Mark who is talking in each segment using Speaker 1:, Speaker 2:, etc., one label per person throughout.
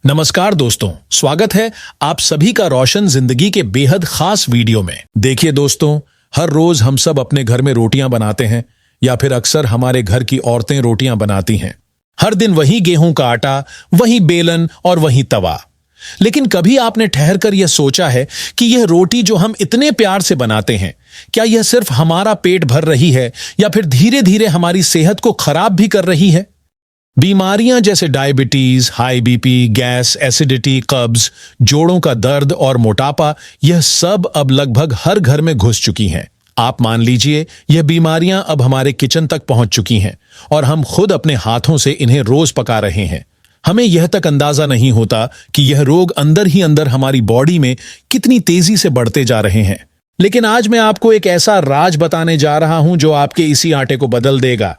Speaker 1: नमस्कार दोस्तों, स्वागत है आप सभी का रोशन जिंदगी के बेहद खास वीडियो में। देखिए दोस्तों, हर रोज हम सब अपने घर में रोटियां बनाते हैं या फिर अक्सर हमारे घर की औरतें रोटियां बनाती हैं। हर दिन वही गेहूं का आटा, वही बेलन और वही तवा। लेकिन कभी आपने ठहर कर यह सोचा है कि यह रोटी जो हम इतने प्यार से बनाते हैं, क्या यह सिर्फ हमारा पेट भर रही है या फिर धीरे धीरे हमारी सेहत को खराब भी कर रही है? बीमारियां जैसे diabetes, high BP, gas, acidity, कब्ज, जोड़ों का दर्द और मोटापा, यह सब अब लगभग हर घर में घुस चुकी हैं। आप मान लीजिए, यह बीमारियां अब हमारे किचन तक पहुंच चुकी हैं और हम खुद अपने हाथों से इन्हें रोज पका रहे हैं। हमें यह तक अंदाजा नहीं होता कि यह रोग अंदर ही अंदर हमारी बॉडी में कितनी तेजी से बढ़ते जा रहे हैं। लेकिन आज मैं आपको एक ऐसा राज बताने जा रहा हूं जो आपके इसी आटे को बदल देगा।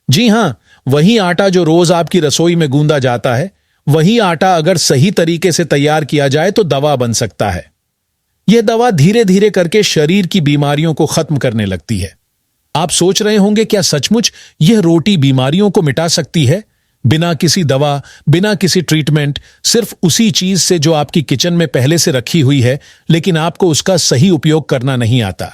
Speaker 1: जी हां, वही आटा जो रोज आपकी रसोई में गूंदा जाता है, वही आटा अगर सही तरीके से तैयार किया जाए तो दवा बन सकता है। यह दवा धीरे धीरे करके शरीर की बीमारियों को खत्म करने लगती है। आप सोच रहे होंगे, क्या सचमुच यह रोटी बीमारियों को मिटा सकती है? बिना किसी दवा, बिना किसी ट्रीटमेंट, सिर्फ उसी चीज से जो आपकी किचन में पहले से रखी हुई है, लेकिन आपको उसका सही उपयोग करना नहीं आता।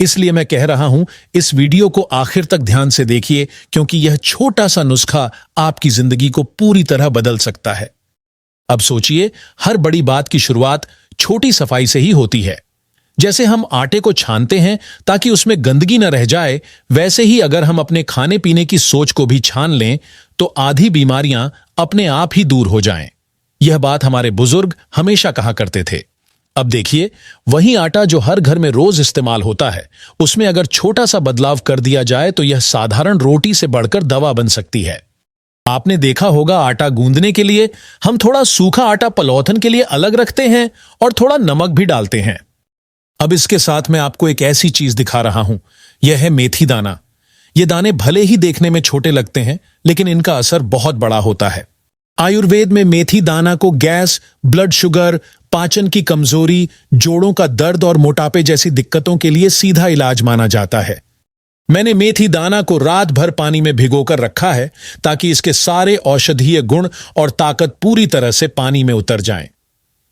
Speaker 1: इसलिए मैं कह रहा हूं, इस वीडियो को आखिर तक ध्यान से देखिए, क्योंकि यह छोटा सा नुस्खा आपकी जिंदगी को पूरी तरह बदल सकता है। अब सोचिए, हर बड़ी बात की शुरुआत छोटी सफाई से ही होती है। जैसे हम आटे को छानते हैं ताकि उसमें गंदगी न रह जाए, वैसे ही अगर हम अपने खाने पीने की सोच को भी छान लें तो आधी बीमारियां अपने आप ही दूर हो जाएं। यह बात हमारे बुजुर्ग हमेशा कहा करते थे। अब देखिए, वही आटा जो हर घर में रोज इस्तेमाल होता है, उसमें अगर छोटा सा बदलाव कर दिया जाए तो यह साधारण रोटी से बढ़कर दवा बन सकती है। आपने देखा होगा, आटा गूंदने के लिए हम थोड़ा सूखा आटा पलौथन के लिए अलग रखते हैं और थोड़ा नमक भी डालते हैं। अब इसके साथ मैं आपको एक ऐसी चीज दिखा रहा हूं, यह है मेथी दाना। ये दाने भले ही देखने में छोटे लगते हैं, लेकिन इनका असर बहुत बड़ा होता है। आयुर्वेद में मेथी दाना को गैस, ब्लड शुगर, पाचन की कमजोरी, जोड़ों का दर्द और मोटापे जैसी दिक्कतों के लिए सीधा इलाज माना जाता है। मैंने मेथी दाना को रात भर पानी में भिगोकर रखा है ताकि इसके सारे औषधीय गुण और ताकत पूरी तरह से पानी में उतर जाएं।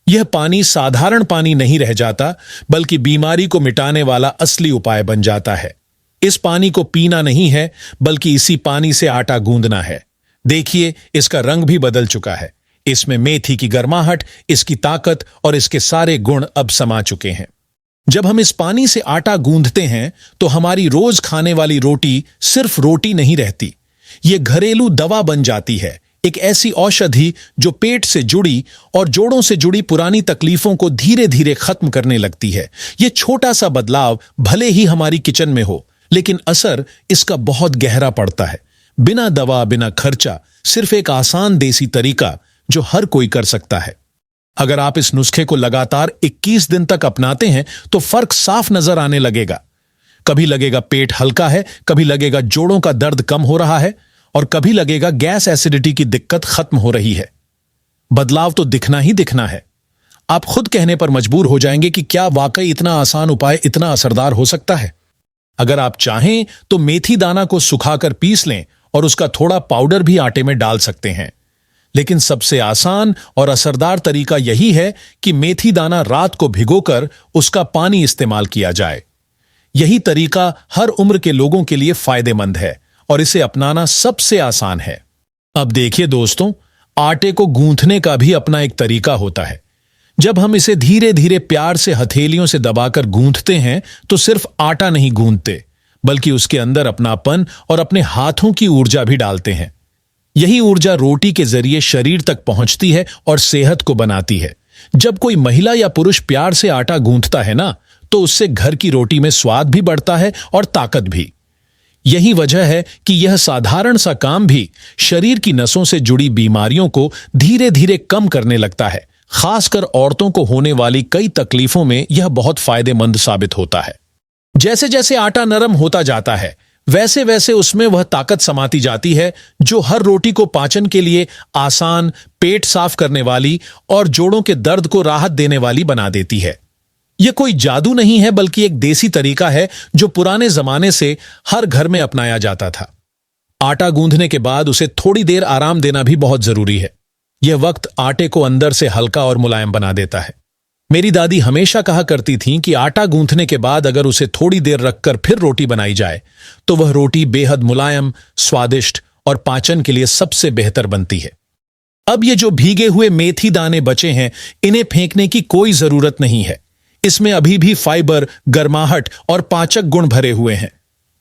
Speaker 1: यह पानी साधारण पानी नहीं रह जाता, बल्कि बीमारी को मिटाने वाला असली उपाय बन जाता है। इस पानी को पीना नहीं है, बल्कि इसी पानी से आटा गूंदना है। देखिए, इसका रंग भी बदल चुका है। इसमें मेथी की गर्माहट, इसकी ताकत और इसके सारे गुण अब समा चुके हैं। जब हम इस पानी से आटा गूंदते हैं तो हमारी रोज खाने वाली रोटी सिर्फ रोटी नहीं रहती, ये घरेलू दवा बन जाती है। एक ऐसी औषधि जो पेट से जुड़ी और जोड़ों से जुड़ी पुरानी तकलीफों को धीरे धीरे खत्म करने लगती है। यह छोटा सा बदलाव भले ही हमारी किचन में हो, लेकिन असर इसका बहुत गहरा पड़ता है। बिना दवा, बिना खर्चा, सिर्फ एक आसान देसी तरीका जो हर कोई कर सकता है। अगर आप इस नुस्खे को लगातार 21 दिन तक अपनाते हैं तो फर्क साफ नजर आने लगेगा। कभी लगेगा पेट हल्का है, कभी लगेगा जोड़ों का दर्द कम हो रहा है और कभी लगेगा गैस, एसिडिटी की दिक्कत खत्म हो रही है। बदलाव तो दिखना ही दिखना है। आप खुद कहने पर मजबूर हो जाएंगे कि क्या वाकई इतना आसान उपाय इतना असरदार हो सकता है। अगर आप चाहें तो मेथी दाना को सुखाकर पीस लें और उसका थोड़ा पाउडर भी आटे में डाल सकते हैं। लेकिन सबसे आसान और असरदार तरीका यही है कि मेथी दाना रात को भिगोकर उसका पानी इस्तेमाल किया जाए। यही तरीका हर उम्र के लोगों के लिए फायदेमंद है और इसे अपनाना सबसे आसान है। अब देखिए दोस्तों, आटे को गूंथने का भी अपना एक तरीका होता है। जब हम इसे धीरे धीरे प्यार से हथेलियों से दबाकर गूंथते हैं तो सिर्फ आटा नहीं गूंथते, बल्कि उसके अंदर अपनापन और अपने हाथों की ऊर्जा भी डालते हैं। यही ऊर्जा रोटी के जरिए शरीर तक पहुंचती है और सेहत को बनाती है। जब कोई महिला या पुरुष प्यार से आटा गूंथता है ना, तो उससे घर की रोटी में स्वाद भी बढ़ता है और ताकत भी। यही वजह है कि यह साधारण सा काम भी शरीर की नसों से जुड़ी बीमारियों को धीरे धीरे कम करने लगता है। खासकर औरतों को होने वाली कई तकलीफों में यह बहुत फायदेमंद साबित होता है। जैसे जैसे आटा नरम होता जाता है, वैसे वैसे उसमें वह ताकत समाती जाती है जो हर रोटी को पाचन के लिए आसान, पेट साफ करने वाली और जोड़ों के दर्द को राहत देने वाली बना देती है। यह कोई जादू नहीं है, बल्कि एक देसी तरीका है जो पुराने जमाने से हर घर में अपनाया जाता था। आटा गूंथने के बाद उसे थोड़ी देर आराम देना भी बहुत जरूरी है। यह वक्त आटे को अंदर से हल्का और मुलायम बना देता है। मेरी दादी हमेशा कहा करती थीं कि आटा गूंथने के बाद अगर उसे थोड़ी देर रखकर फिर रोटी बनाई जाए तो वह रोटी बेहद मुलायम, स्वादिष्ट और पाचन के लिए सबसे बेहतर बनती है। अब ये जो भीगे हुए मेथी दाने बचे हैं, इन्हें फेंकने की कोई जरूरत नहीं है। इसमें अभी भी फाइबर, गर्माहट और पाचक गुण भरे हुए हैं।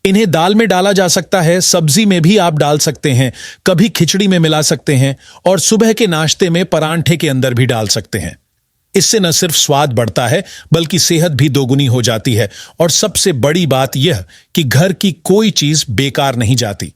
Speaker 1: इन्हें दाल में डाला जा सकता है, सब्जी में भी आप डाल सकते हैं, कभी खिचड़ी में मिला सकते हैं और सुबह के नाश्ते में परांठे के अंदर भी डाल सकते हैं। इससे न सिर्फ स्वाद बढ़ता है बल्कि सेहत भी दोगुनी हो जाती है और सबसे बड़ी बात यह कि घर की कोई चीज बेकार नहीं जाती।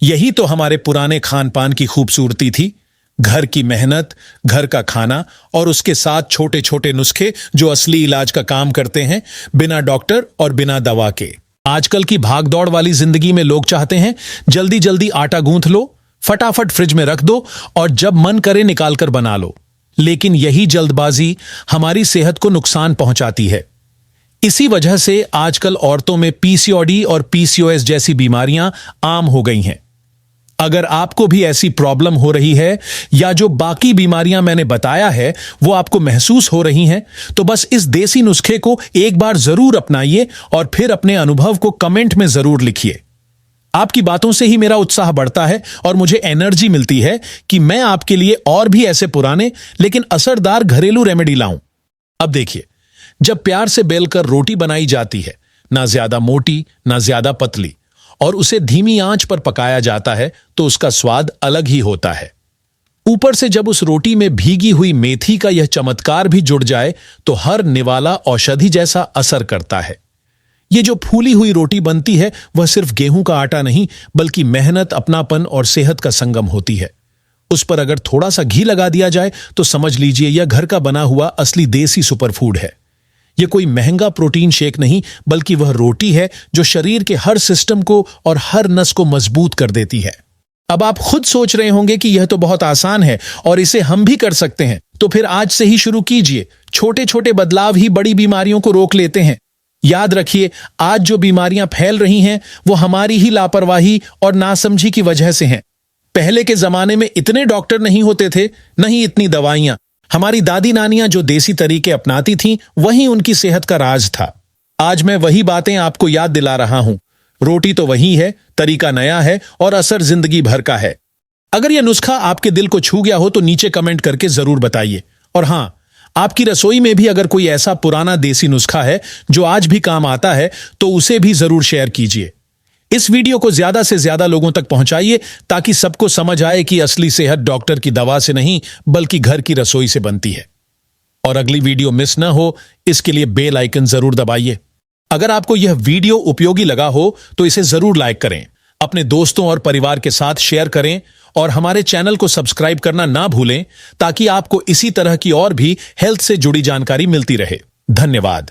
Speaker 1: यही तो हमारे पुराने खान पान की खूबसूरती थी। घर की मेहनत, घर का खाना और उसके साथ छोटे छोटे नुस्खे जो असली इलाज का काम करते हैं, बिना डॉक्टर और बिना दवा के। आजकल की भागदौड़ वाली जिंदगी में लोग चाहते हैं जल्दी जल्दी आटा गूंथ लो, फटाफट फ्रिज में रख दो और जब मन करे निकाल कर बना लो। लेकिन यही जल्दबाजी हमारी सेहत को नुकसान पहुंचाती है। इसी वजह से आजकल औरतों में पीसीओडी और पीसीओएस जैसी बीमारियां आम हो गई हैं। अगर आपको भी ऐसी प्रॉब्लम हो रही है या जो बाकी बीमारियां मैंने बताया है वो आपको महसूस हो रही हैं, तो बस इस देसी नुस्खे को एक बार जरूर अपनाइए और फिर अपने अनुभव को कमेंट में जरूर लिखिए। आपकी बातों से ही मेरा उत्साह बढ़ता है और मुझे एनर्जी मिलती है कि मैं आपके लिए और भी ऐसे पुराने लेकिन असरदार घरेलू रेमेडी लाऊं। अब देखिए, जब प्यार से बेलकर रोटी बनाई जाती है, ना ज्यादा मोटी ना ज्यादा पतली, और उसे धीमी आंच पर पकाया जाता है तो उसका स्वाद अलग ही होता है। ऊपर से जब उस रोटी में भीगी हुई मेथी का यह चमत्कार भी जुड़ जाए तो हर निवाला औषधि जैसा असर करता है। ये जो फूली हुई रोटी बनती है वह सिर्फ गेहूं का आटा नहीं बल्कि मेहनत, अपनापन और सेहत का संगम होती है। उस पर अगर थोड़ा सा घी लगा दिया जाए तो समझ लीजिए यह घर का बना हुआ असली देसी सुपरफूड है। यह कोई महंगा प्रोटीन शेक नहीं बल्कि वह रोटी है जो शरीर के हर सिस्टम को और हर नस को मजबूत कर देती है। अब आप खुद सोच रहे होंगे कि यह तो बहुत आसान है और इसे हम भी कर सकते हैं, तो फिर आज से ही शुरू कीजिए। छोटे छोटे बदलाव ही बड़ी बीमारियों को रोक लेते हैं। याद रखिए, आज जो बीमारियां फैल रही हैं वो हमारी ही लापरवाही और नासमझी की वजह से हैं। पहले के जमाने में इतने डॉक्टर नहीं होते थे, नहीं इतनी दवाइयां। हमारी दादी नानियां जो देसी तरीके अपनाती थीं वही उनकी सेहत का राज था। आज मैं वही बातें आपको याद दिला रहा हूं। रोटी तो वही है, तरीका नया है और असर जिंदगी भर का है। अगर यह नुस्खा आपके दिल को छू गया हो तो नीचे कमेंट करके जरूर बताइए। और हां, आपकी रसोई में भी अगर कोई ऐसा पुराना देसी नुस्खा है जो आज भी काम आता है तो उसे भी जरूर शेयर कीजिए। इस वीडियो को ज्यादा से ज्यादा लोगों तक पहुंचाइए ताकि सबको समझ आए कि असली सेहत डॉक्टर की दवा से नहीं बल्कि घर की रसोई से बनती है। और अगली वीडियो मिस ना हो इसके लिए बेल आइकन जरूर दबाइए। अगर आपको यह वीडियो उपयोगी लगा हो तो इसे जरूर लाइक करें, अपने दोस्तों और परिवार के साथ शेयर करें और हमारे चैनल को सब्सक्राइब करना ना भूलें ताकि आपको इसी तरह की और भी हेल्थ से जुड़ी जानकारी मिलती रहे। धन्यवाद।